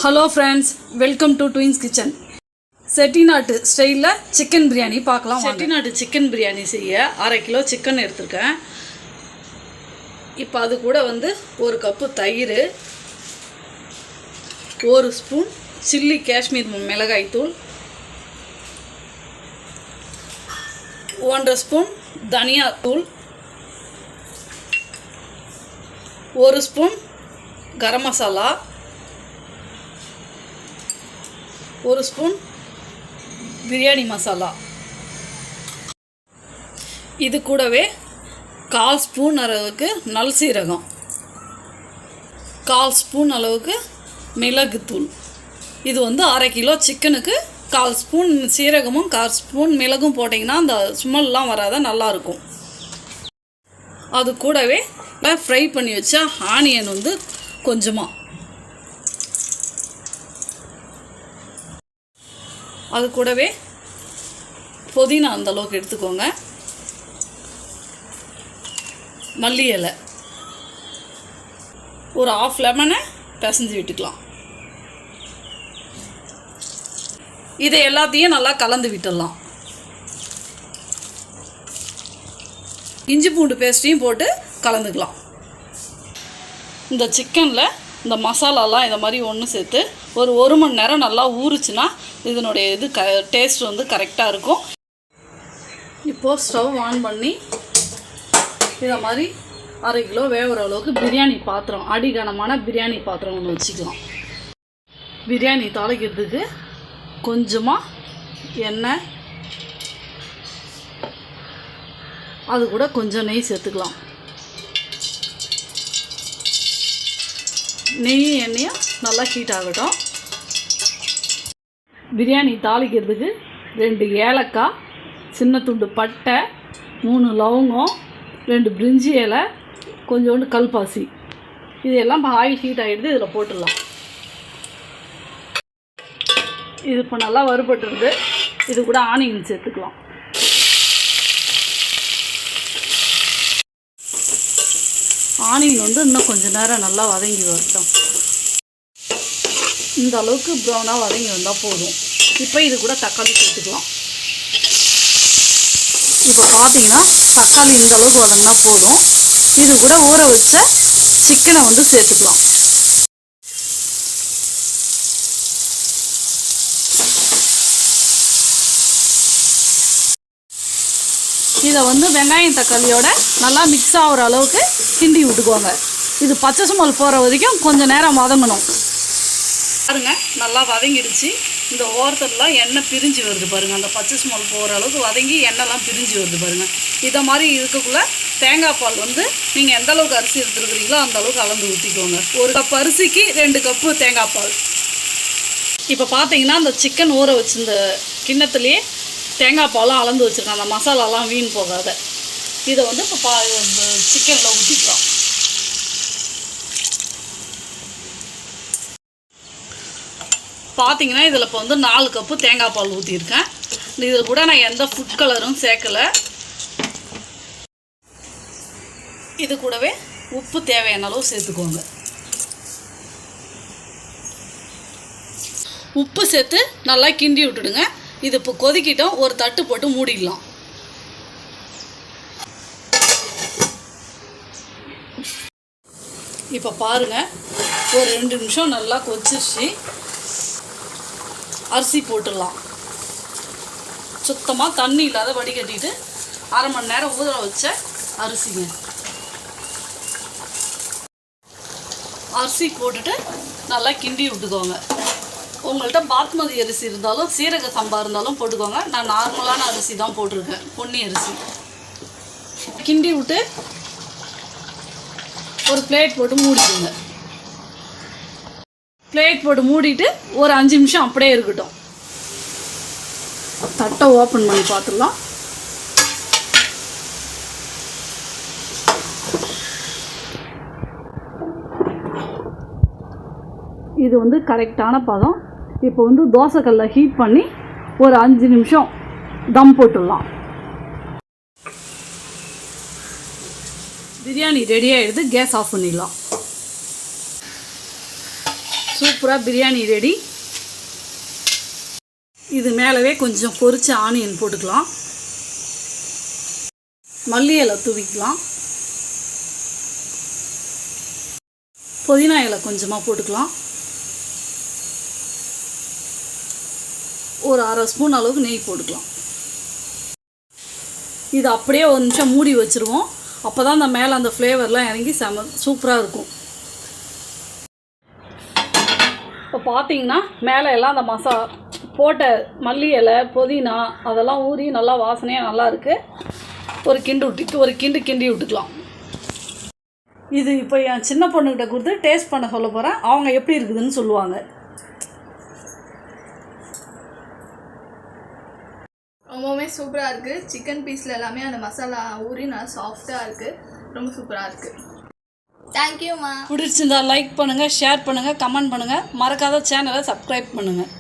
Hello friends, welcome to twins kitchen. செட்டிநாட்டு ஸ்டைலில் chicken biryani பார்க்கலாம். செட்டிநாட்டு சிக்கன் பிரியாணி செய்ய 1/2 கிலோ சிக்கன் எடுத்திருக்கேன். இப்போ அது கூட ஒரு கப்பு தயிர், 1 ஸ்பூன் சில்லி காஷ்மீர் மிளகாய் தூள், 1/2 ஸ்பூன் தனியா தூள், 1 ஸ்பூன் கரம் மசாலா, 1 ஸ்பூன் பிரியாணி மசாலா. இது கூடவே 1/4 ஸ்பூன் அளவுக்கு நல் சீரகம், 1/4 ஸ்பூன் அளவுக்கு மிளகுத்தூள். இது 1/2 கிலோ சிக்கனுக்கு 1/4 ஸ்பூன் சீரகமும் 1/4 ஸ்பூன் மிளகும் போட்டிங்கன்னா அந்த ஸ்மெல்லாம் வராத நல்லாயிருக்கும். அது கூடவே ஃப்ரை பண்ணி வச்ச ஆனியன் கொஞ்சமாக, அது கூடவே புதினா அந்த அளவுக்கு எடுத்துக்கோங்க, மல்லி இலை, ஒரு 1/2 லெமனை பிசைஞ்சு விட்டுக்கலாம். இதை எல்லாத்தையும் நல்லா கலந்து விட்டுடலாம். இஞ்சி பூண்டு பேஸ்ட்டையும் போட்டு கலந்துக்கலாம். இந்த சிக்கனில் இந்த மசாலாலாம் இந்த மாதிரி ஒன்று சேர்த்து ஒரு 1 மணி நேரம் நல்லா ஊறுச்சுன்னா இதனுடைய டேஸ்ட் கரெக்டாக இருக்கும். இப்போது ஸ்டவ் ஆன் பண்ணி இதை மாதிரி 1/2 கிலோ வேகிற அளவுக்கு பிரியாணி பாத்திரம், அடிகனமான பிரியாணி பாத்திரம் ஒன்று வச்சுக்கலாம். பிரியாணி தாளிக்கிறதுக்கு கொஞ்சமாக எண்ணெய், அது கூட கொஞ்சம் நெய் சேர்த்துக்கலாம். நெய்யும் எண்ணெயும் நல்லா ஹீட் ஆகட்டும். பிரியாணி தாளிக்கிறதுக்கு 2 ஏலக்காய், சின்ன துண்டு பட்டை, 3 லவங்கம், 2 பிரிஞ்சி இலை, கொஞ்சோண்டு கல்பாசி, இதெல்லாம் ஆயில் ஹீட் ஆகிடுது. இதில் போட்டுடலாம். இது இப்போ நல்லா வறுபட்டுருது. இது கூட ஆனியன் சேர்த்துக்கலாம். ஆனியன் இன்னும் கொஞ்சம் நேரம் நல்லா வதங்கி வரட்டும். இந்த அளவுக்கு ப்ரௌனாக வதங்கி வந்தால் போதும். இப்போ இது கூட தக்காளி சேர்த்துக்கலாம். இப்போ பார்த்தீங்கன்னா தக்காளி இந்த அளவுக்கு வதங்கினா போதும். இது கூட ஊற வச்ச சிக்கனை சேர்த்துக்கலாம். இதை வெங்காயம் தக்காளியோட நல்லா மிக்ஸ் ஆகிற அளவுக்கு கிண்டி விட்டுக்கோங்க. இது பச்சை ஸ்மெல் போகிற வரைக்கும் கொஞ்சம் நேரம் வதங்கணும். பாருங்க, நல்லா வதங்கிடுச்சு. இந்த ஓரத்துலலாம் எண்ணெய் பிரிஞ்சு வருது பாருங்கள். அந்த பச்சை ஸ்மெல் போகிற அளவுக்கு வதங்கி எண்ணெய்லாம் பிரிஞ்சு வருது பாருங்கள். இதை மாதிரி இருக்கக்குள்ளே தேங்காய் பால் நீங்கள் எந்த அளவுக்கு அரிசி எடுத்துருக்குறீங்களோ அந்த அளவுக்கு அளந்து ஊற்றிக்கோங்க. 1 கப் அரிசிக்கு 2 கப்பு தேங்காய் பால். இப்போ பார்த்தீங்கன்னா அந்த சிக்கன் ஊற வச்சு இந்த கிண்ணத்துலேயே தேங்காய் பாலும் அளந்து வச்சுருக்கேன். அந்த மசாலாலாம் வீண் போகாத. இதை இப்போ சிக்கனில் ஊற்றிக்கலாம். பார்த்தீங்கன்னா இதில் இப்போ 4 கப்பு தேங்காய் பால் ஊற்றிருக்கேன். இதில் கூட நான் எந்த ஃபுட் கலரும் சேர்க்கலை. இது கூடவே உப்பு தேவையான அளவு சேர்த்துக்கோங்க. உப்பு சேர்த்து நல்லா கிண்டி விட்டுடுங்க. இது இப்போ கொதிக்கிட்டோம். ஒரு தட்டு போட்டு மூடிடலாம். இப்போ பாருங்கள், ஒரு 2 நிமிஷம் நல்லா கொதிச்சிருச்சு. அரிசி போட்டுடலாம். சுத்தமாக தண்ணி இல்லாத வடிகட்டிட்டு 1/2 மணி நேரம் ஊற வச்ச அரிசிங்க. அரிசி போட்டுட்டு நல்லா கிண்டி விட்டுக்கோங்க. உங்கள்கிட்ட பாஸ்மதி அரிசி இருந்தாலும் சீரக சம்பா இருந்தாலும் போட்டுக்கோங்க. நான் நார்மலான அரிசி தான் போட்டிருக்கேன், பொன்னி அரிசி. கிண்டி விட்டு ஒரு பிளேட் போட்டு மூடிடுங்க. பிளேட் போட்டு மூடிட்டு ஒரு 5 நிமிஷம் அப்படியே இருக்கட்டும். தட்டை ஓப்பன் பண்ணி பார்த்துடலாம். இது கரெக்டான பதம். இப்போ தோசைக்கல்லை ஹீட் பண்ணி ஒரு 5 நிமிஷம் தம் போட்டுடலாம். பிரியாணி ரெடி ஆகிடுது. கேஸ் ஆஃப் பண்ணிடலாம். சூப்பராக பிரியாணி ரெடி. இது மேலவே கொஞ்சம் பொரிச்ச ஆனியன் போட்டுக்கலாம். மல்லி இலை தூவிக்கலாம். புதினா இலை கொஞ்சமாக போட்டுக்கலாம். ஒரு 1/2 ஸ்பூன் அளவுக்கு நெய் போட்டுக்கலாம். இது அப்படியே ஒரு நிமிஷம் மூடி வச்சுருவோம். அப்போ தான் அந்த மேலே அந்த ஃப்ளேவர்லாம் இறங்கி சூப்பராக இருக்கும். இப்போ பார்த்தீங்கன்னா மேலே எல்லாம் அந்த போட்ட மல்லி இலை புதினா அதெல்லாம் ஊறி நல்லா வாசனையாக நல்லா இருக்குது. ஒரு கிண்டி விட்டுக்கலாம். இது இப்போ என் சின்ன பொண்ணுக்கிட்ட கொடுத்து டேஸ்ட் பண்ண சொல்ல போகிறேன். அவங்க எப்படி இருக்குதுன்னு சொல்லுவாங்க. ரொம்பவுமே சூப்பராக இருக்குது. சிக்கன் பீஸில் எல்லாமே அந்த மசாலா ஊறி நல்லா சாஃப்டாக இருக்குது. ரொம்ப சூப்பராக இருக்குது. தேங்க்யூம்மா. பிடிச்சிருந்தா லைக் பண்ணுங்கள், ஷேர் பண்ணுங்கள், கமெண்ட் பண்ணுங்கள். மறக்காத சேனலை சப்ஸ்கிரைப் பண்ணுங்கள்.